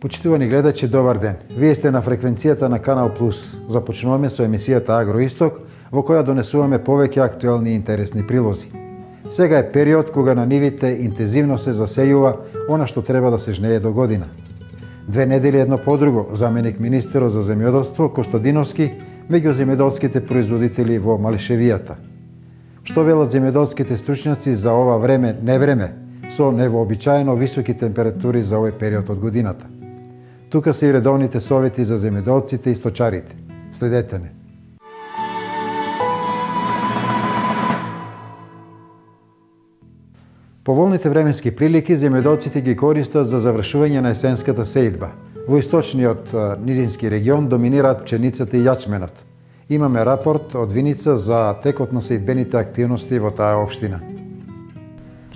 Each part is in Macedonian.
Почитувани гледачи, добар ден. Вие сте на фреквенцијата на Канал Плюс. Започнуваме со емисијата Агроисток, во која донесуваме повеќе актуелни и интересни прилози. Сега е период кога на нивите интензивно се засејува она што треба да се жнее до година. 2 недели едно по друго, заменик министерот за земјоделство Костадиновски меѓу земјоделските производители во Малишевијата. Што велат земјоделските стручњаци за ова време, со невообичаено високи температури за овој период од годината? Тука се и редовните совети за земјоделците и сточарите. Следете ме. Поволните временски прилики земјоделците ги користат за завршување на есенската сејдба. Во источниот низински регион доминираат пченицата и јачменот. Имаме рапорт од Виница за текот на сејдбените активности во таа општина.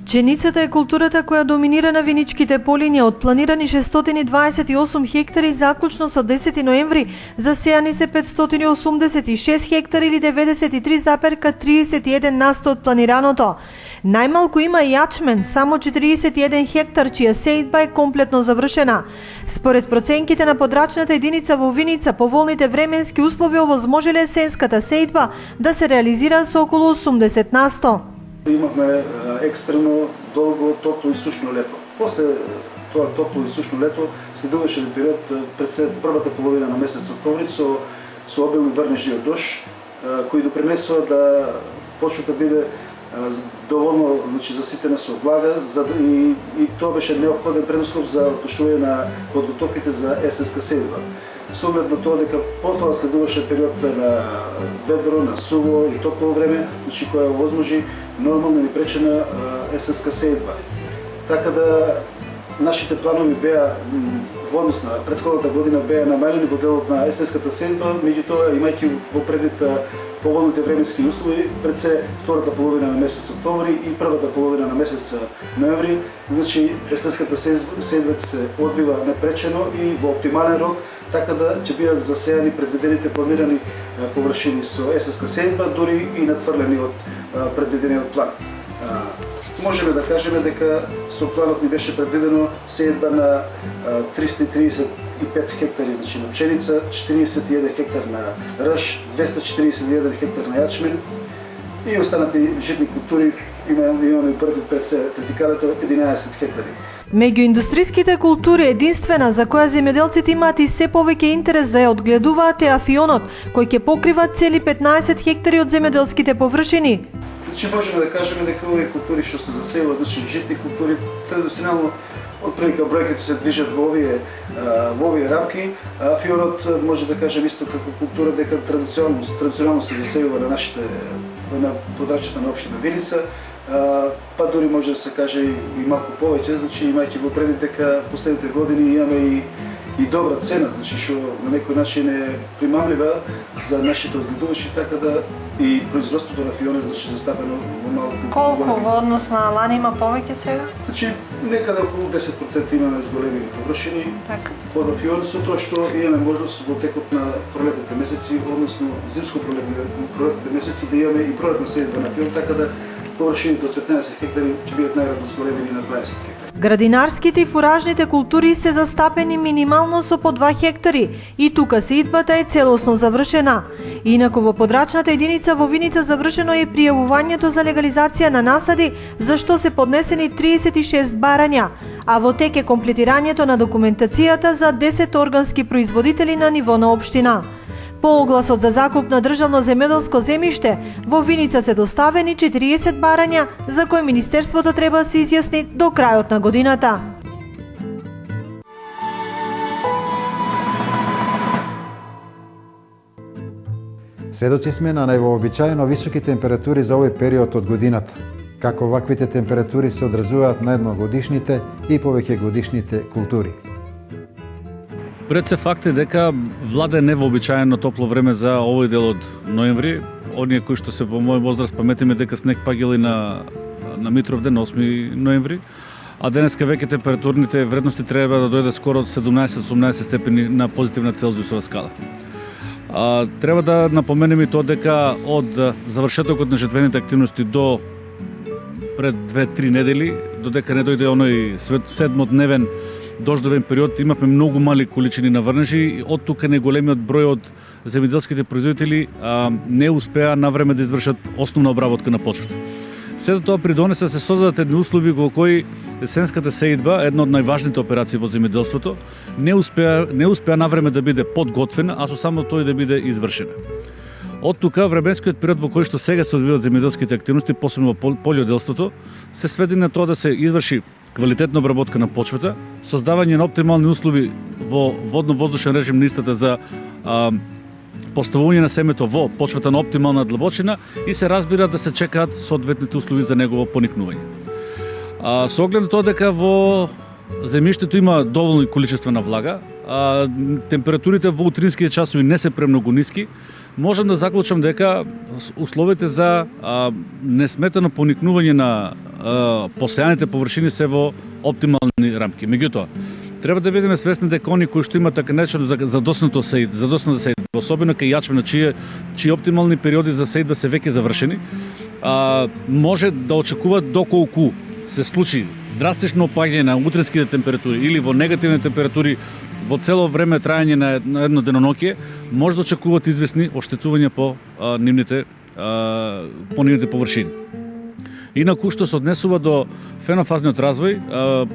Пченицата е културата која доминира на виничките полиња. Од планирани 628 хектари заклучно со 10 ноември, засејани се 586 хектари или 93,31% од планираното. Најмалку има јачмен, само 41 хектар, чија сејдба е комплетно завршена. Според проценките на подрачната единица во Виница, поволните временски услови овозможиле есенската сејдба да се реализира со околу 80%. Имавме екстремно долго топло и сушно лето. После тоа топло и сушно лето следуваше период пред се првата половина на месец октомври со обилни врнежи од дожд, кои допринесоа да почне да биде доволно заситена со влага, и тоа беше неопходен предуслов за почнување на подготовките за есенска сејдба. Со оглед на тоа дека потоа следуваше период на ведро, на суво и топло време, која овозможи нормална и непречена есенска сејдба. Така да нашите планови беа во однос на претходната година беа намалени во делот на есенската сејдба, меѓутоа имајќи во предвид поволните временски услови, пред се втората половина на месец октомври и првата половина на месец ноември, есенската сејдба се одвива непречено и во оптимален рок, така да ќе бидат засејани предвидените планирани површини со есенска сејдба, дури и надфрлени од предвидениот план. Можеме да кажеме дека со планот ни беше предвидено сејдба на 335 хектари на пшеница, 41 хектар на рж, 241 хектар на јачмен и останати житни култури. Имаме пред се третикалето 11 хектари. Меѓу индустриските култури единствена за која земјоделците имаат и се повеќе интерес да ја одгледуваат е афионот, кој ќе покрива цели 15 хектари од земјоделските површини. Можеме да кажеме дека овие култури што се засејуваат, житни култури, традиционално отприлика бројките се движат во овие рамки. Афионот може да кажем исто како култура дека традиционално се засејува на подрачјата на општина Виница, па дури може да се каже и малку повеќе, имајќи во предвид дека последните години имаме и добра цена, што на некој начин е примамлива за нашите одгледувачи, така да и производството на фион е застапено во малку. Колку во однос на лани има повеќе сега? Некаде околу 10% имаме зголемени површини од фион, со тоа што имаме можност во текот на пролетните месеци, односно зимско-пролетните месеци, да имаме и пролетна сејдба на фион, така да површините од 15 хектари ќе бидат најверојатно зголемени на 20 хектари. Градинарските и фуражните култури се застапени минимално со по 2 хектари и тука сејдбата е целосно завршена. Инаку во подрачната единица во Виница завршено е пријавувањето за легализација на насади, за што се поднесени 36 барања, а во тек е комплетирањето на документацијата за 10 органски производители на ниво на општина. По огласот за закуп на државно земјоделско земјиште, во Виница се доставени 40 барања, за кои Министерството треба да се изјасни до крајот на годината. Сведоци сме на највообичаено високи температури за овој период од годината. Како ваквите температури се одразуваат на едногодишните и повеќегодишните култури. Пред се факт е дека влада невообичаено топло време за овој дел од ноември. Оние кои што се во мој возраст паметиме дека снег пагил и на Митровден, 8 ноември, а денеска веќе температурните вредности треба да дојде скоро од 17-18 степени на позитивна Целзиусова скала. Треба да напоменеме и тоа дека од завршетокот на жетвените активности до пред 2-3 недели, додека не дојде оној седмодневен дождовен период имавме многу мали количини на врнежи и од тука неголемиот број од земјоделските производители не успеа навреме да извршат основна обработка на почвата. Сето тоа придонесе се создадат едни услови во кои есенската сеидба, една од најважните операции во земјоделството, не успеа навреме да биде подготвена, а со само тој да биде извршена. Од тука временскиот период во кој што сега се одвиваат земјоделските активности, посебно во полјоделството, се сведе на тоа да се изврши квалитетна обработка на почвата, создавање на оптимални услови во водно-воздушен режим на истата за поставување на семето во почвата на оптимална длабочина и се разбира да се чекаат соодветните услови за негово поникнување. Со оглед на тоа дека во земјиштето има доволни количества на влага, температурите во утринските часови не се премногу ниски, можам да заклучам дека условите за несметано поникнување на посеаните површини се во оптимални рамки. Меѓутоа, треба да бидеме свесни дека они кои што имаат така наречено задосната сеидба, особено кај јачмена чии оптимални периоди за сеидба се веќе завршени, може да очекуваат доколку се случи драстично опаѓање на утринските температури или во негативни температури во цело време трајање на едно деноноќе, може да очекуваат известни оштетувања по нивните површини. Инаку што се однесува до фенофазниот развој,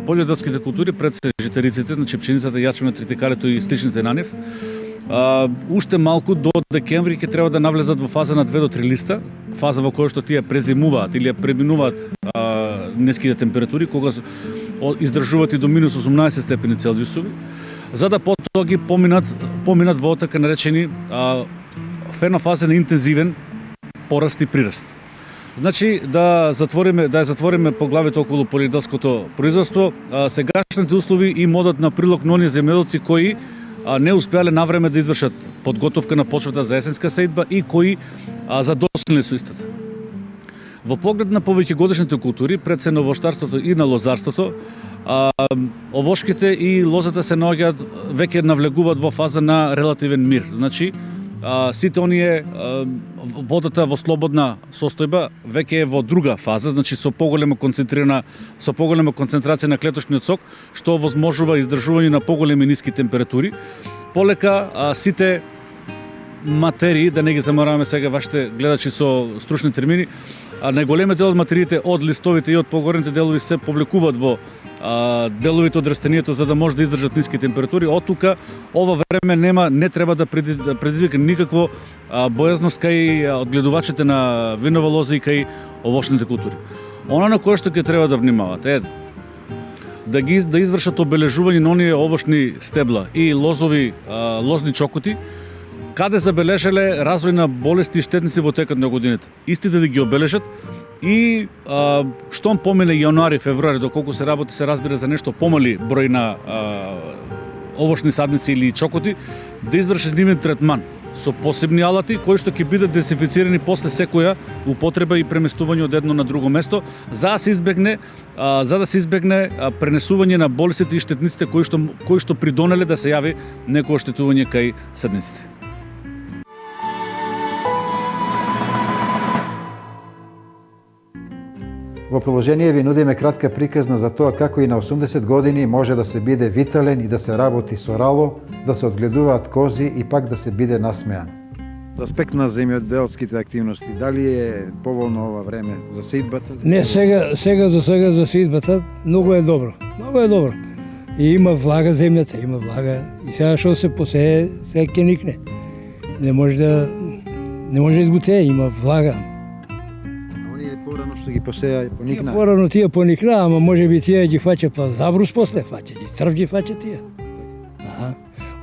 полјоделските култури пред се житариците, значи пченицата, јачменот, тритикалето и сличните на нив, уште малку до декември ќе треба да навлезат во фаза на 2 до 3 листа, фаза во која што тие презимуваат или ја преминуваат ниските температури, кога издржуваат и до минус 18 степени Целзиусови, за да потоа ги поминат во така наречени фенофазен интензивен пораст и прираст. Значи да затвориме поглавието околу полјоделското производство, сегашните услови им одат на прилог на оние земјоделци кои не успеале навреме да извршат подготовка на почвата за есенска сеидба и кои задоснали со истата. Во поглед на повеќегодишните култури, пред се на овоштарството и на лозарството, овошките и лозата се наоѓаат, веќе навлегуваат во фаза на релативен мир. Значи, сите оние водата во слободна состојба веќе е во друга фаза, значи со поголема концентрација на клеточниот сок, што возможува издржување на поголеми ниски температури. Полека сите материи, да не ги замораваме сега вашите гледачи со стручни термини, најголемиот дел од материите од листовите и од погорните делови се повлекуваат во деловите од растението за да може да издржат ниски температури. Од тука ова време не треба да предизвика никакво бојазност кај одгледувачите на винова лоза и кај овошните култури. Она на кое што ќе треба да внимават е да извршат обележување на оние овошни стебла и лозни чокоти каде забележале развој на болести и штетници во текот на годината. Истите да ги обележат и штом помине јануари, февруари, доколку се работи, се разбира за нешто помали број на овошни садници или чокоти, да извршат нивен третман со посебни алати кои што ќе бидат дезинфицирани после секоја употреба и преместување од едно на друго место, за да се избегне пренесување на болестите и штетниците кои што придонеле да се јави некое оштетување кај садниците. Во приложение ви нудиме кратка приказна за тоа како и на 80 години може да се биде витален и да се работи со рало, да се одгледуваат кози и пак да се биде насмеан. За аспект на земјоделските активности, дали е поволно ова време за сеидбата? Не, сега за сеидбата многу е добро. Многу е добро. И има влага земјата, има влага. И сега што се посее, сега ќе никне. Не може да изгутее, има влага. Порано што ги посеја и поникна. Порано тие поникна, ама може би тие ги фаќа па забрус после фаќа, ги црв ги фаќа тие. Аха.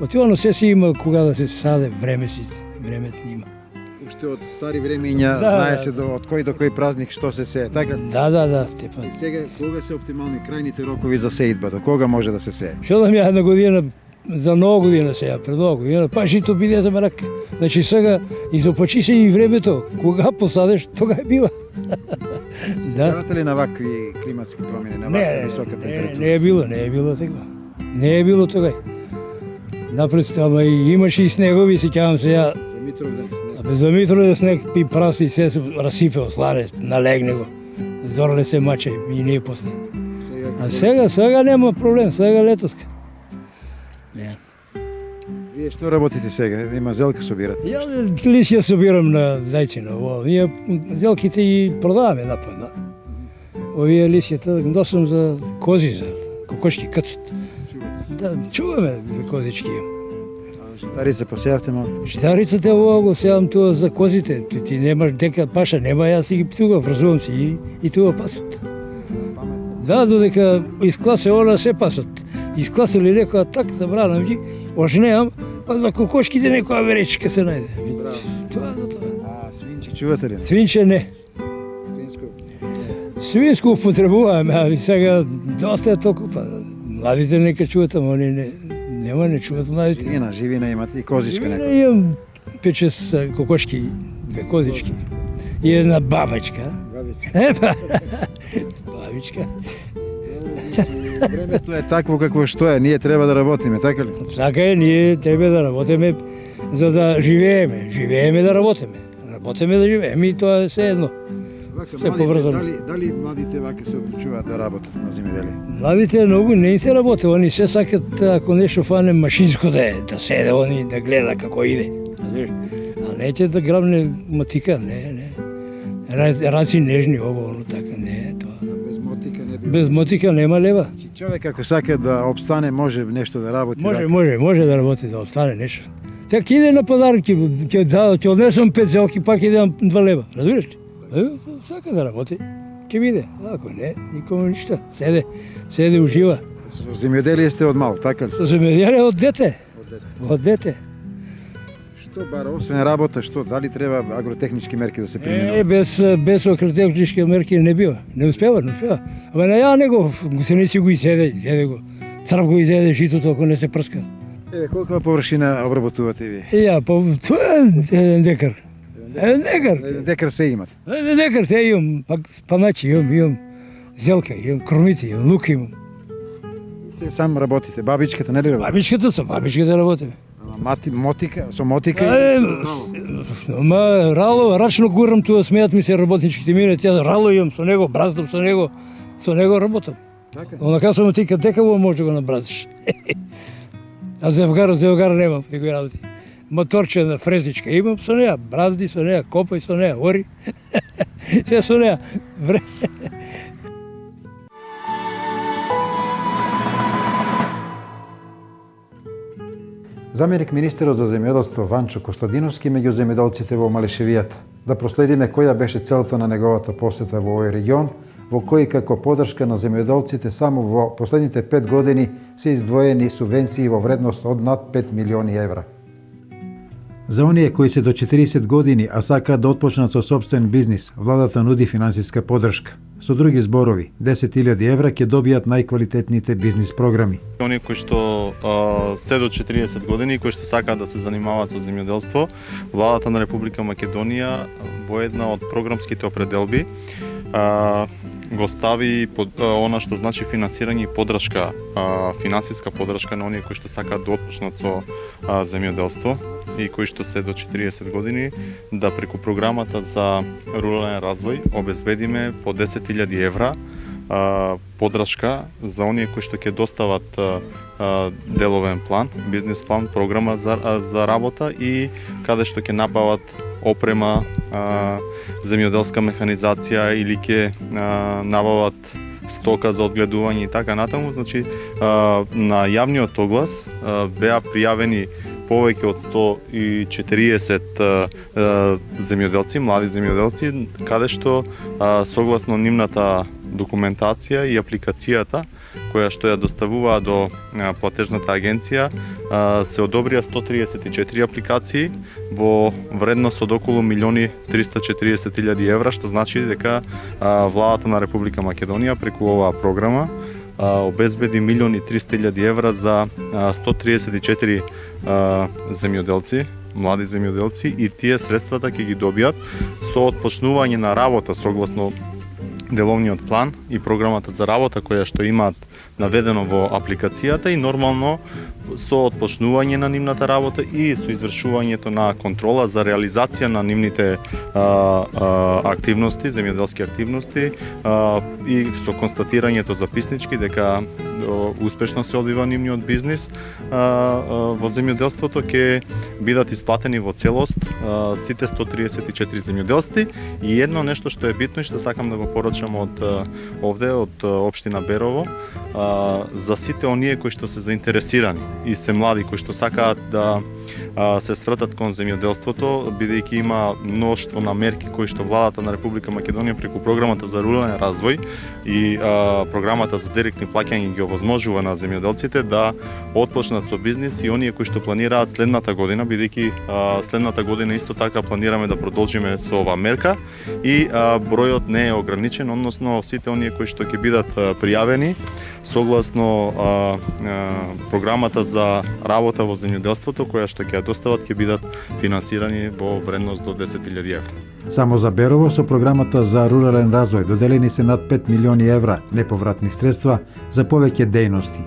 Отивано се си има кога да се саде, времето има. Уште од стари времења знаеше од кој до кој празник што се сее, така? Да, тепа. И сега кога се оптимални крајните рокови за сеидба, до кога може да се сее? Што да ми една година за нова година сега, пред нова година, па жито биде за мерак. Значи сега изопачи се и времето, кога посадеш, тога е бива. Сејавате ли на вакви климатски промени, на ваква висока температура? Не е било сега. Не е било тога. Напред, ама имаше и снегови, сеќавам се ја. За Митровден снег. За Митровден снег и праси се расипео, слане, налегне го. Зорле се маче и не е после. А сега нема проблем, сега летоска. Не. Вие што работите сега? Има зелка собирате? Ја лисија собирам на зајцина. Ние зелките и продаваме напад. Овие лисјата носам за кози, за кокошки кацат. Да, чуваме за козички. Житарица посеавте малку? Житарицата го сеам тоа за козите. Ти немаш дека паша, нема, јас си ги тука врзувам си и тоа пасат. Да, додека искласе она се пасат. Искласали некоја так забранам ги, ожнеам, па за кокошките некоја веречка се најде. Тоа за тоа. А свинче чувате ли? Свинче не. Свинско? Свинско употребуваме, а сега доста е толку, па младите нека чуват, ама они не чуват младите. Живина имате и козичка некоја. Имам 5-6 кокошки, 2 козички и една бабичка. Бабичка. Бабичка. Времето е такво какво што е, ние треба да работиме, така ли? Така е, ние треба да работиме за да живееме. Живееме да работиме. Работиме да живееме и тоа е се едно. Се поврзано. Дали младите вака се одлучуваат да работат на земјоделие? Младите многу не им се работи, они се сакат ако нешто фане машинско да е, да седе они да гледа како иде. А неќе да грабне мотика, не. Раци нежни ово, оно така, не е тоа. Без мотика не би. Без мотика нема лева. Човек ако сака да обстане, може нешто да работи. Може да работи, да остане нешто. Тек иде на пазар, ќе однесам 5 зелки, пак идем 2 лева, разбираш ли? Сака да работи, ќе биде. Ако не, никому ништа. Седе ужива. Со земјоделие сте од мал, така ли? Со земјоделие од дете. Од дете. Што бара освен работа, што дали треба агротехнички мерки да се применуваат? Без агротехнички мерки не бива. Не успева. Ама на ја него гусениci го изеде го. Црв го изеде житото ако не се прска. Колка површина обработувате вие? Тоа е 1 декар. 1 декар. 1 декар се имат. 1 декар те имам, пак паначи имам зелка, имам кормите, имам лук имам. Се сам работите, бабичката не ли работи? Бабичката работиме. Мотика, со мотика? Ма рало, рачно гурам тоа, смеат ми се работничките мине, тя рало имам со него, браздам со него работам. Така? Онака со мотика, дека може да го набраздиш. А зевгар немам, некои работи. Моторче на фрезичка имам со неа, бразди со неа, копај со неа, ори. Се со неа. Заменик министерот за земјоделство Ванчо Костадиновски меѓу земјоделците во Малишевијата. Да проследиме која беше целта на неговата посета во овој регион, во кој како поддршка на земјоделците само во последните 5 години се издвоени субвенции во вредност од над 5 милиони евра. За оние кои се до 40 години, а сакаат да отпочнат со собствен бизнис, владата нуди финансиска поддршка. Со други зборови, 10.000 евра ќе добијат најквалитетните бизнис програми. Оние кои што се до 40 години, кои што сакаат да се занимаваат со земјоделство, владата на Република Македонија во една од програмските определби го стави под она што значи финансирање и поддршка, финансиска поддршка на оние кои што сакаат да отпочнат со земјоделство и кои што се до 40 години, да преку програмата за рурален развој обезбедиме по 10.000 евра поддршка за оние кои што ќе достават деловен план, бизнес план, програма за работа и каде што ќе набават опрема, земјоделска механизација или ќе набават стока за одгледување и така натаму. Значи, на јавниот оглас беа пријавени повеќе од 140 земјоделци, млади земјоделци, каде што согласно нивната документација и апликацијата која што ја доставуваа до платежната агенција, се одобрија 134 апликации во вредност од околу 1.340.000 евра, што значи дека владата на Република Македонија преку оваа програма обезбеди 1.300.000 евра за 134 земјоделци, млади земјоделци, и тие средствата ќе ги добијат со отпочнување на работа согласно деловниот план и програмата за работа која што имаат наведено во апликацијата и нормално со отпочнување на нивната работа и со извршувањето на контрола за реализација на нивните активности, земјоделски активности и со констатирањето записнички дека успешно се одвива нивниот бизнис во земјоделството, ќе бидат исплатени во целост сите 134 земјоделци. И едно нешто што е битно и што сакам да го порачам од овде, од општина Берово, за сите оние кои што се заинтересирани и се млади кои што сакаат да се свртат кон земјоделството, бидејќи има мноштво на мерки кои што владата на Република Македонија преку програмата за рурален развој и програмата за директни плаќања ги овозможува на земјоделците да отпочнат со бизнис и оние кои што планираат следната година, бидејќи следната година исто така планираме да продолжиме со оваа мерка и бројот не е ограничен, односно сите оние кои што ќе бидат пријавени согласно програмата за работа во земјоделството, која што ќе ја достават, ќе бидат финансирани во вредност до 10.000 евра. Само за Берово со програмата за рурален развој доделени се над 5 милиони евра неповратни средства за повеќе дејности.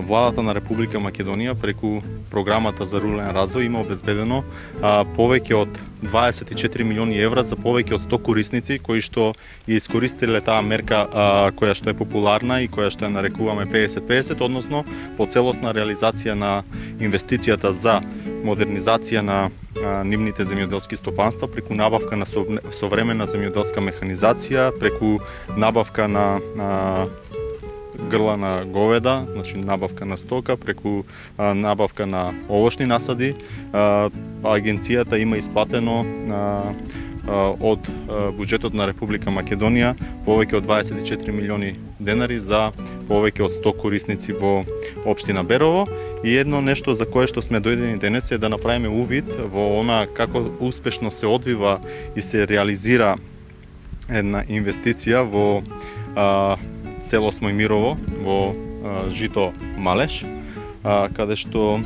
Владата на Република Македонија преку програмата за рурален развој има обезбедено повеќе од 24 милиони евра за повеќе од 100 корисници кои што ја искористиле таа мерка која што е популарна и која што ја нарекуваме 50-50, односно по целосна реализација на инвестицијата за модернизација на нивните земјоделски стопанства преку набавка на современа земјоделска механизација, преку набавка на грла на говеда, значи набавка на стока, преку набавка на овошни насади. Агенцијата има исплатено од буџетот на Република Македонија повеќе од 24 милиони денари за повеќе од 100 корисници во општина Берово. И едно нешто за кое што сме дојдени денес е да направиме увид во она како успешно се одвива и се реализира една инвестиција во село Смојмирово во Жито Малеш, каде што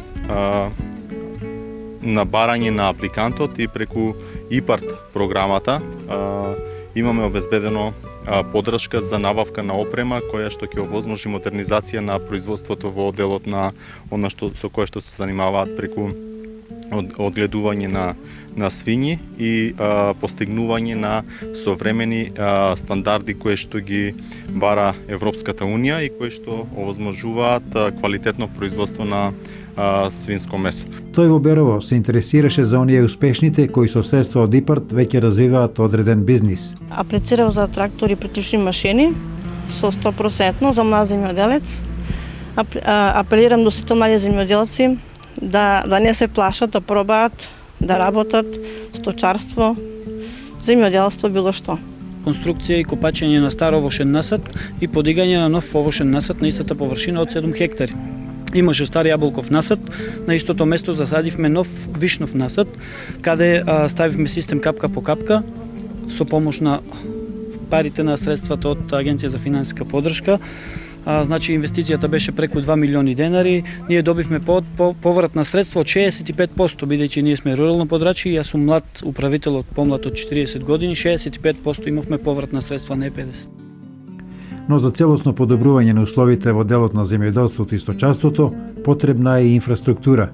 на барање на апликантот и преку ИПАРТ програмата имаме обезбедено поддршка за набавка на опрема која што ќе овозможи модернизација на производството во делот на она што со кое што се занимаваат преку одгледување на свињи и постигнување на современи стандарди кои што ги бара Европската унија и кои што овозможуваат квалитетно производство на свинско месо. Тој во Берово се интересираше за оние успешните кои со средства од ИПАРТ веќе развиваат одреден бизнис. Аплицирав за трактори и приклучни машини со 100% за млад земјоделец. Апелирам до сите млади земјоделци да не се плашат, да пробаат, да работат, сточарство, земјоделство, било што. Конструкција и копачење на стар овошен насад и подигање на нов овошен насад на истата површина од 7 хектари. Имаше стар јаболков насад, на истото место засадивме нов вишнов насад, каде ставивме систем капка по капка со помош на парите на средствата од Агенција за финансиска поддршка. Значи инвестицијата беше преку 2 милиони денари, ние добивме поврат на средство од 65%, бидејќи ние сме рурално подрачје, јас сум млад управител од помлад од 40 години, 65% имавме поврат на средства, не 50%. Но за целосно подобрување на условите во делот на земјоделството и сточарството потребна е и инфраструктура.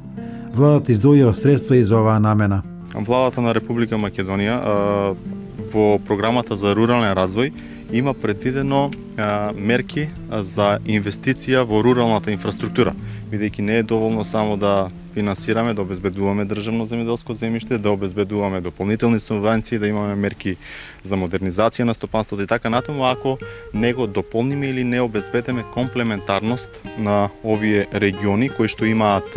Владата издвојува средства и за оваа намена. Владата на Република Македонија во програмата за рурален развој има предвидено мерки за инвестиција во руралната инфраструктура, бидејќи не е доволно само да финансираме, да обезбедуваме државно земјоделско земјиште, да обезбедуваме дополнителни субвенции, да имаме мерки за модернизација на стопанството и така натаму, ако не го дополниме или не обезбедиме комплементарност на овие региони кои што имаат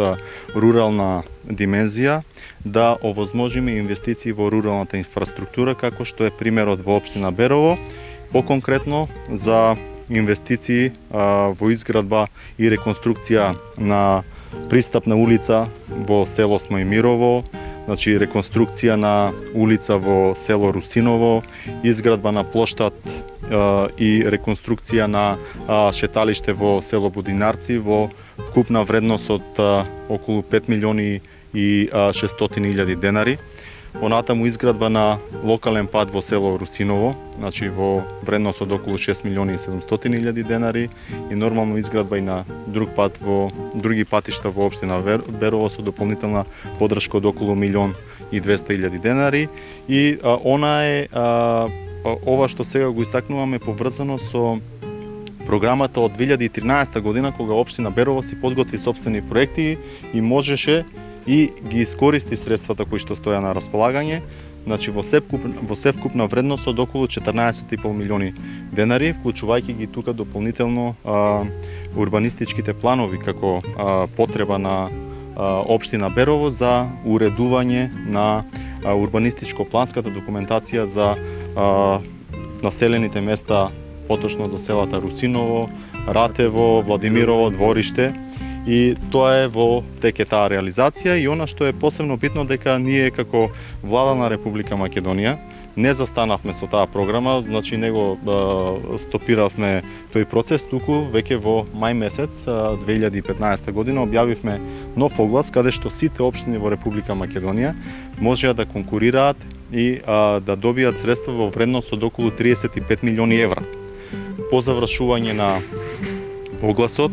рурална димензија, да овозможиме инвестиции во руралната инфраструктура, како што е примерот во општина Берово, поконкретно за инвестиции во изградба и реконструкција на пристапна улица во село Смојмирово, значи реконструкција на улица во село Русиново, изградба на плоштад и реконструкција на шеталиште во село Будинарци во купна вредност од околу 5 милиони и 600.000 денари. Понатаму изградба на локален пат во село Русиново, значи во вредност од околу 6 милиони и 700.000 денари и нормално изградба и на други патишта во општина Берово со дополнителна поддршка од околу 1.200.000 денари и ова што сега го истакнуваме поврзано со програмата од 2013 година, кога општина Берово си подготви собствени проекти и можеше и ги искористи средствата кои што стоја на располагање. Значи во севкупна вредност од околу 14,5 милиони денари, вклучувајќи ги тука дополнително урбанистичките планови како потреба на општина Берово за уредување на урбанистичко-планската документација за населените места, поточно за селата Русиново, Ратево, Владимирово, Двориште. И тоа е во теке таа реализација и она што е посебно битно дека ние како влада на Република Македонија не застанавме со таа програма, значи не го стопиравме тој процес, туку веќе во мај месец 2015 година објавивме нов оглас каде што сите општини во Република Македонија можеа да конкурираат и да добијат средства во вредност од околу 35 милиони евра. По завршување на огласот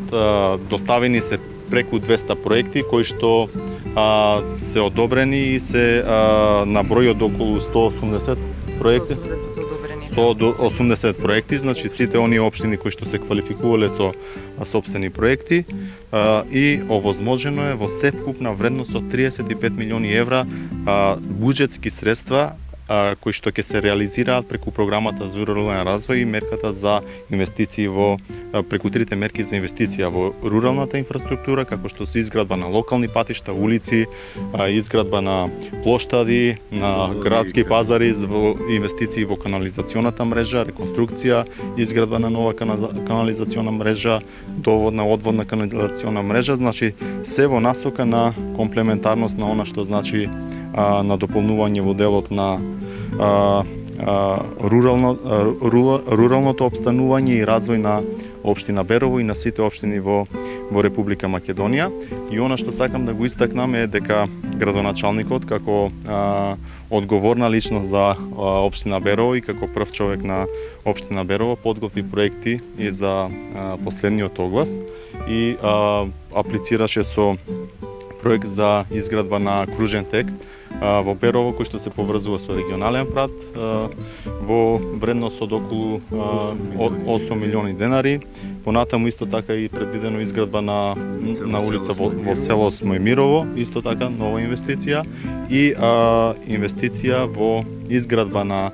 доставени се преку 200 проекти кои што се одобрени и се на број од околу 180 проекти. 180 проекти, значи сите оние општини кои што се квалификувале со сопствени проекти и овозможено е во севкупна вредност од 35 милиони евра буџетски средства кои што ќе се реализираат преку програмата за рурален развој и мерката за инвестиции преку трите мерки за инвестиција во руралната инфраструктура, како што се изградба на локални патишта, улици, изградба на плоштади, на градски пазари, инвестиции во канализационата мрежа, реконструкција, изградба на нова канализациона мрежа, доводна, одводна канализациона мрежа, значи се во насока на комплементарност на она што значи на дополнување во делот на руралното обстанување и развој на општина Берово и на сите општини во Република Македонија. И она што сакам да го истакнам е дека градоначалникот како одговорна личност за општина Берово и како прв човек на општина Берово подготви проекти и за последниот оглас и аплицираше со проект за изградба на кружен тек во Берово, кој што се поврзува со регионален прат во вредност од околу 8 милиони денари. Понатаму исто така и предвидено изградба на улица во село Смојмирово, исто така нова инвестиција и инвестиција во изградба на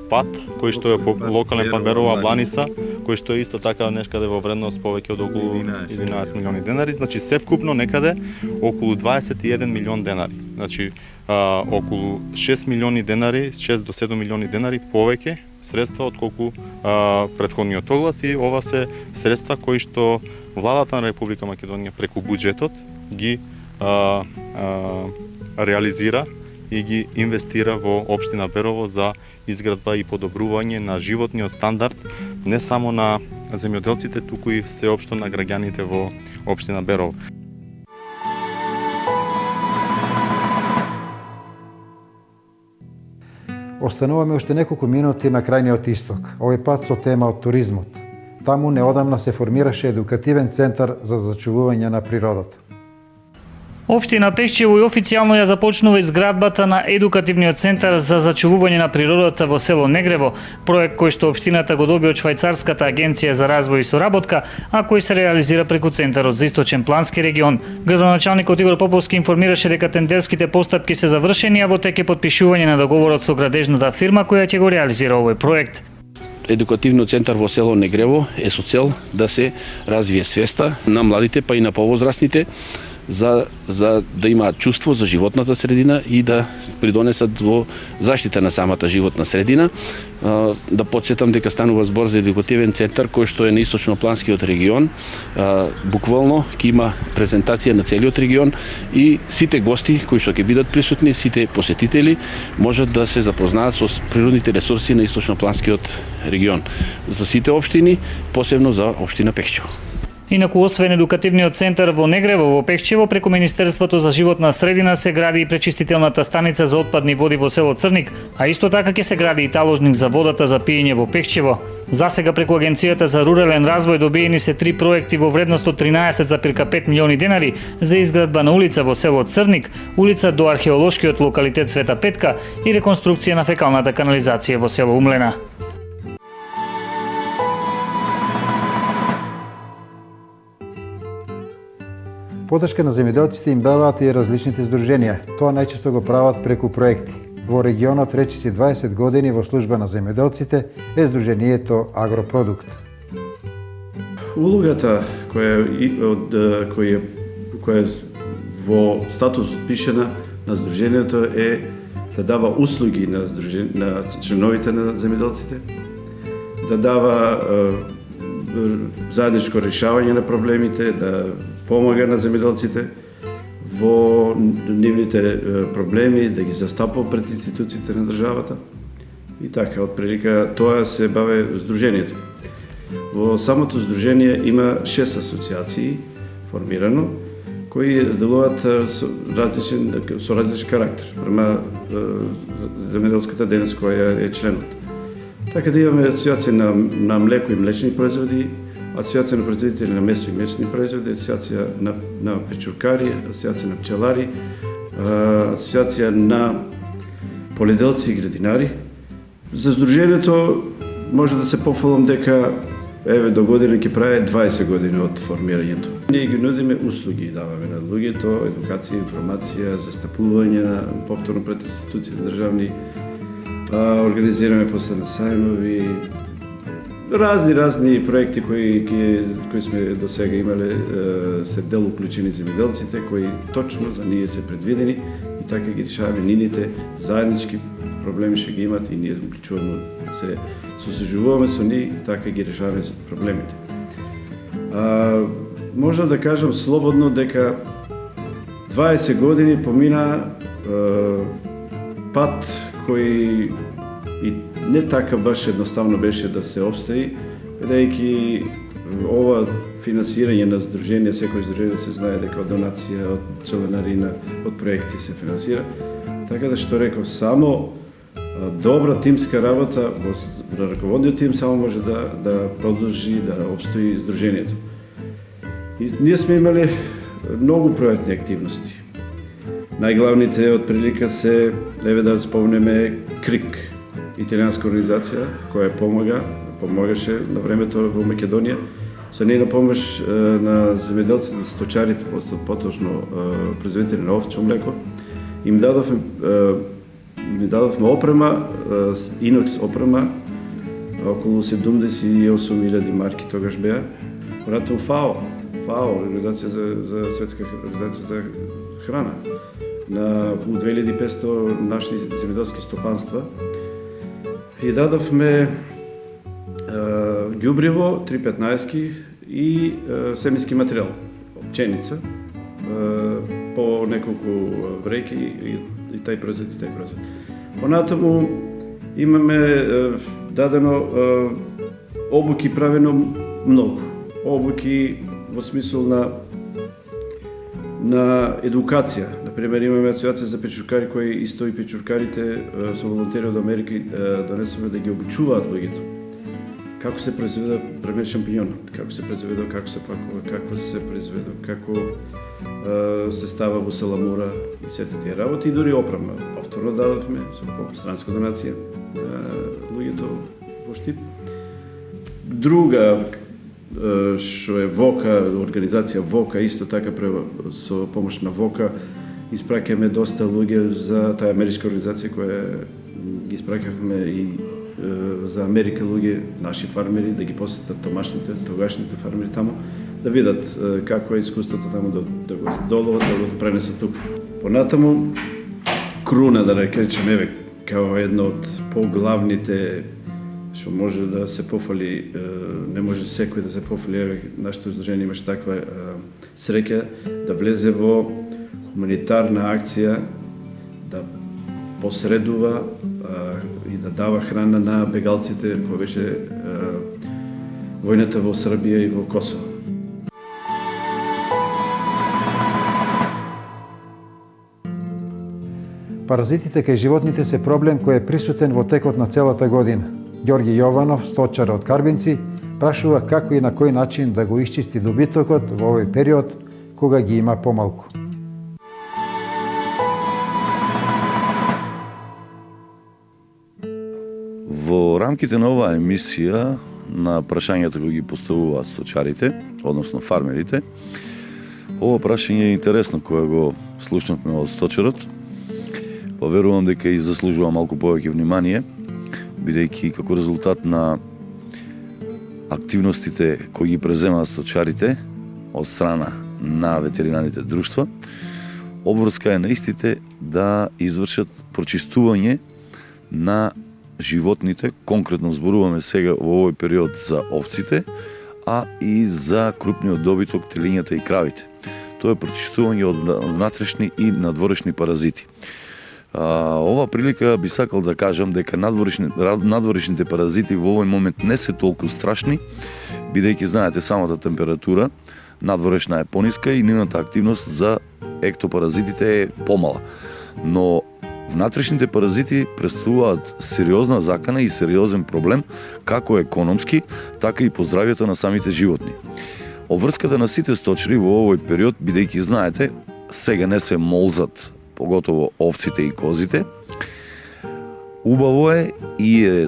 пат кој што е по локален пат Берово-Абланица, кој што е исто така некаде во вредност повеќе од околу 11 милиони денари, значи севкупно некаде околу 21 милион денари. Значи околу 6 милиони денари, 6 до 7 милиони денари повеќе средства отколку претходниот оглас и ова се средства кои што владата на Република Македонија преку буџетот ги реализира и ги инвестира во општина Берово за изградба и подобрување на животниот стандард не само на земјоделците, туку и сеопшто на граѓаните во општина Берово. Остануваме уште неколку минути на крајниот исток, овој пат со тема од туризмот. Таму неодамна се формираше едукативен центар за зачувување на природата. Општина Пехчево и официјално ја започнува изградбата на едукативниот центар за зачувување на природата во село Негрево, проект кој што општината го доби од Швајцарската агенција за развој и соработка, а кој се реализира преку Центарот за Источен плански регион. Градоначалникот Игор Поповски информираше дека тендерските постапки се завршени, а во тек е подпишување на договорот со градежната фирма која ќе го реализира овој проект. Едукативниот центар во село Негрево е со цел да се развие свеста на младите па и на повозрастните за да имаат чувство за животната средина и да придонесат во заштита на самата животна средина. Да подсетам дека станува збор за едукативен центар кој што е на источнопланскиот регион. Буквално ќе има презентација на целиот регион и сите гости кои што ќе бидат присутни, сите посетители можат да се запознаат со природните ресурси на источнопланскиот регион. За сите општини, посебно за општина Пехчево. Инаку, освен едукативниот центар во Негрево во Пехчево, преку Министерството за животна средина се гради и пречистителната станица за отпадни води во село Црник, а исто така ќе се гради и таложник за водата за пиење во Пехчево. Засега преку Агенцијата за рурален развој добиени се 3 проекти во вредност од 13,5 милиони денари за изградба на улица во село Црник, улица до археолошкиот локалитет Света Петка и реконструкција на фекалната канализација во село Умлена. Поддршка на земјоделците им даваат и различните здруженија. Тоа најчесто го прават преку проекти. Во регионот речиси 20 години во служба на земјоделците е здружението Агропродукт. Улогата која е во статус пишена на здружението е да дава услуги на членовите на земјоделците, да дава заедничко решавање на проблемите, да помага на земјоделците во нивните проблеми, да ги застапува пред институциите на државата. И така, од прилика тоа се баве здружението. Во самото здружение има 6 асоциации формирано, кои делуваат со различен карактер према земјоделската дејност која е членот. Така да имаме асоциација на млеко и млечни производи, асоциација на производители на месо и месни производи, асоциација на печуркари, асоциација на пчелари, асоциација на поледелци и градинари. За здружението може да се пофалам дека до година ќе прави 20 години од формирањето. Ние ги нудиме услуги, даваме на луѓето, едукација, информација, застапување на повторно пред институции државни, организираме после на сајмови, разни проекти кои сме до сега имале, се дел уклучени земјоделците, кои точно за ние се предвидени и така ги решаваме нините заеднички проблеми што ги имат и ние уклучуваме се сосажуваме со нив и така ги решаваме проблемите. Можам да кажам слободно дека 20 години помина пат кој и не така баш едноставно беше да се обстои, бидејќи ова финансирање на здружение, секој здружение се знае дека од донација, од членарина, од проекти се финансира. Така да што реков, само добра тимска работа во раководниот тим само може да продолжи да обстои здружението. И ние сме имали многу проектни активности. Најглавните од прилика се, да спомнеме, КРИК, италијанска организација која помагаше на времето во Македонија со нејна помош на земјоделците, сточарите, поточно производители на овче млеко. Им дадовме опрема, инокс опрема, околу 78.000 марки тогаш беа. Понатаму ФАО, организација за светска организација за храна, на 2500 наши земјоделски стопанства. И дадовме ѓубриво 315 и семенски материјал, пченица, по неколку вреќи и тај производ. Понатаму имаме дадено обуки правено многу. Обуки во смисол на едукација. Например, имаме асоциација за печуркари кои исто и печуркарите со волонтери од Америка донесоме да ги обучуваат луѓето. Како се произведе премер шампиньонот, како се произведе, како се пакува, како се произведе, како се става во саламура и сите тие работи и дури опрема. Повторно дадовме со странска донација луѓето во Штип. Друга што е ВОКА, организација ВОКА, исто така со помош на ВОКА испраќаме доста луѓе за таа америчка организација која ги испраќавме и за Америка луѓе, наши фармери, да ги посетат тогашните фармери таму, да видат како е искуството таму, да го доловат, да го пренесат тука. Понатаму, Круна, да речеме, као едно од поглавните што може да се пофали, не може секој да се пофали, нашето здружение имаше таква среќа да влезе во хуманитарна акција, да посредува и да дава храна на бегалците која беше војната во Србија и во Косово. Паразитите кај животните се проблем кој е присутен во текот на целата година. Ѓорги Јованов, сточар од Карбинци, прашува како и на кој начин да го исчисти добитокот во овој период кога ги има помалку. Во рамките на оваа емисија на прашањата кои ги поставуваат сточарите, односно фармерите, Ова прашање е интересно кое го слушнавме од сточерот. Поверувам дека и заслужува малку повеќе внимание, бидејќи како резултат на активностите кои ги преземаат сточарите од страна на ветеринарните друштва, обврска е на истите да извршат прочистување на животните, конкретно зборуваме сега во овој период за овците, а и за крупниот добиток, телињата и кравите. Тоа е прочистување од внатрешни и надворешни паразити. Ова прилика би сакал да кажам дека надворешните паразити во овој момент не се толку страшни, бидејќи знаете самата температура надворешна е пониска и нивната активност за ектопаразитите е помала. Но внатрешните паразити представуваат сериозна закана и сериозен проблем како економски, така и по здравјето на самите животни. Обврската на сите сточари во овој период, бидејќи знаете, сега не се молзат, поготово овците и козите, убаво е и е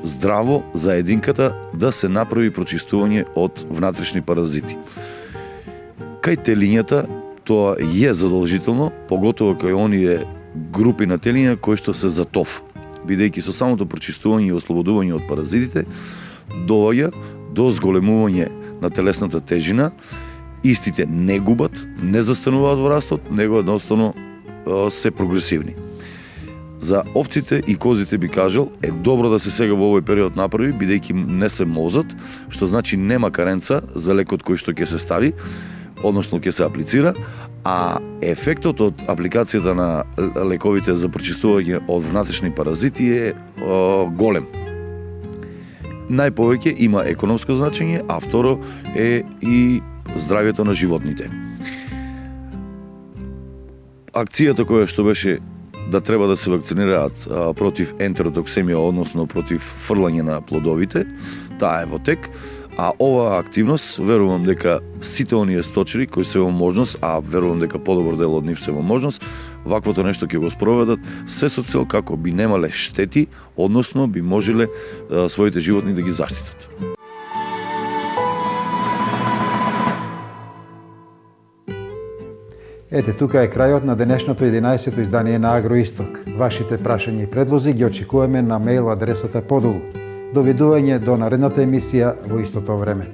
здраво за единката да се направи прочистување од внатрешни паразити. Кај телињата тоа е задолжително, поготово кај оние групи на телиња кои што се за тов, бидејќи со самото прочистување и ослободување од паразитите доаѓа до зголемување на телесната тежина, истите не губат, не застануваат во растот, него едноставно се прогресивни. За овците и козите би кажал е добро да се сега во овој период направи, бидејќи не се мозат, што значи нема каренца за лекот кој што ќе се стави, односно ќе се аплицира, а ефектот од апликацијата на лековите за прочистување од внатрешни паразити е голем. Најповеќе има економско значење, а второ е и здравјето на животните. Акцијата која што беше да треба да се вакцинираат против ентеротоксемија, односно против фрлање на плодовите, таа е во тек, а оваа активност, верувам дека сите оние сточари кои се во можност, а верувам дека подобар дел од нив се во можност, ваквото нешто ќе го спроведат се со цел како би немале штети, односно би можеле своите животни да ги заштитат. Ете, тука е крајот на денешното 11-то издание на Агроисток. Вашите прашања и предлози ги очекуваме на мејл адресата подолу. Довидување до наредната емисија во истото време.